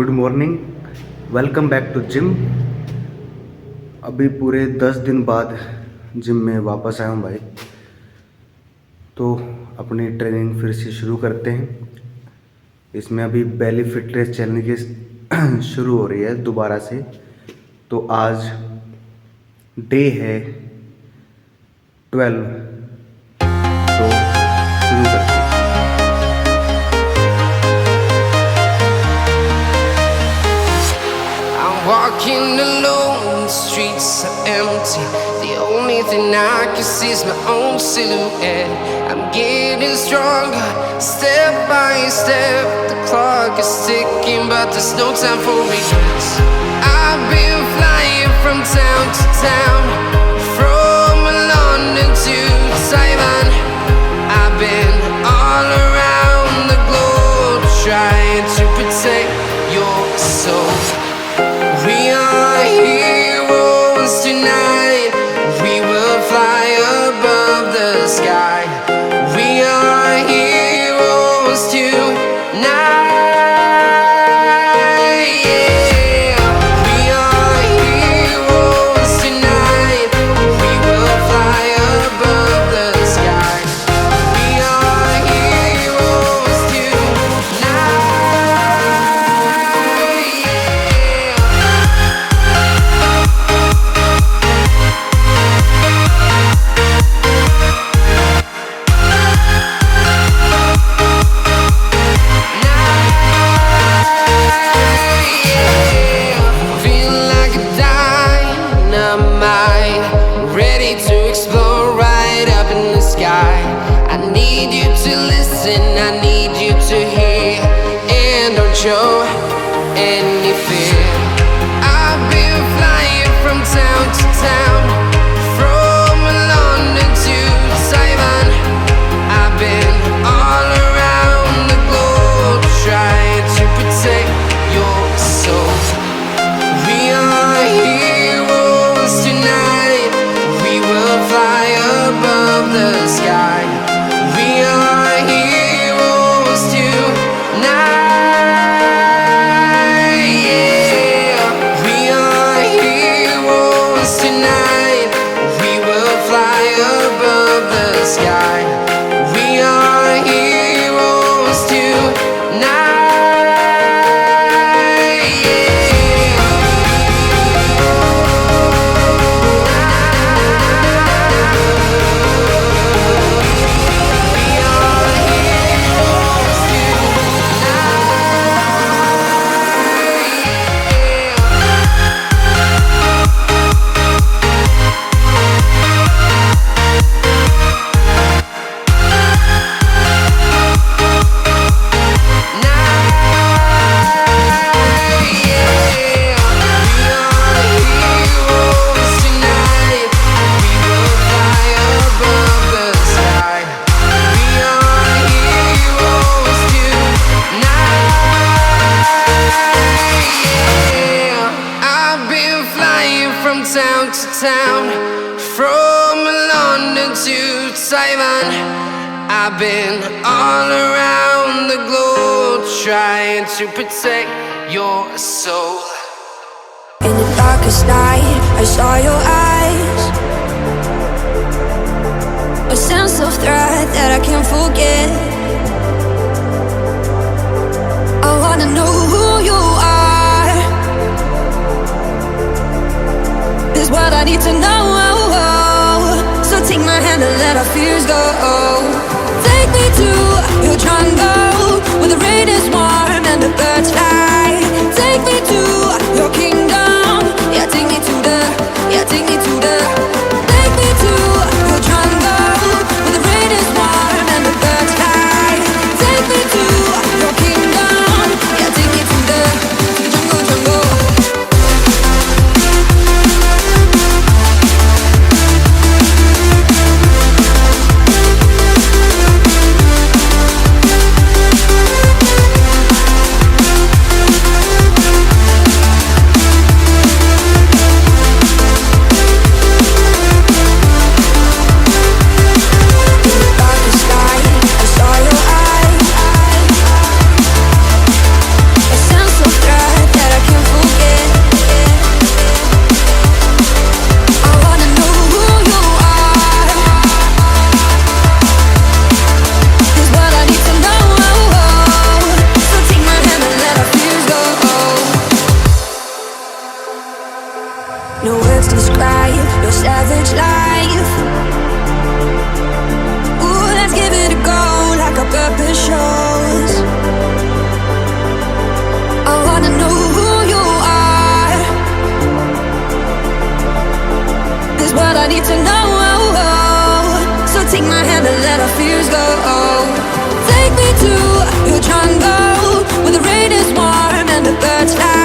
Good morning. Welcome back to gym. अभी पूरे 10 दिन बाद जिम में वापस आया हूँ भाई। तो अपनी ट्रेनिंग फिर से शुरू करते हैं। इसमें अभी बेली फिटनेस चैलेंज शुरू हो रही है दोबारा से। तो आज डे है 12। तो शुरू करते हैं। Walking alone, the streets are empty. The only thing I can see is my own silhouette. I'm getting stronger, step by step. The clock is ticking, but there's no time for regrets. I've been flying from town to town, from London to Taiwan. I've been all around the globe, trying to protect your soul. We are heroes tonight. We will fly above the sky. We are heroes tonight. Yeah. We are heroes tonight. We will fly above the sky. We are heroes tonight. Feel like a dynamite, ready to explode right up in the sky. I need you to listen, I need you to hear, and don't show any fear. I've been flying from town to town, from London to Taiwan. I've been all around the globe, trying to protect your soul. We are heroes tonight. We will fly above the sky. We are heroes tonight. Yeah. We are heroes tonight. We will fly above the sky. We are heroes tonight. Town to town, from London to Taiwan. I've been all around the globe, trying to protect your soul. In the darkest night, I saw your eyes, a sense of threat that I can't forget. I wanna know who you are, is what I need to know. So take my hand and let our fears go. Take me to your jungle, where the rain is warm and the birds fly. Take me to your kingdom. Yeah, take me to the, yeah, take me to the. Take me to your jungle, where the rain is warm and the birds fly. Take me to your kingdom. Yeah, take me to the jungle, jungle. no words to describe your savage life. Ooh, let's give it a go like our purpose shows. I wanna know who you are. This what I need to know. So take my hand and let our fears go. Take me to your jungle where the rain is warm and the birds fly.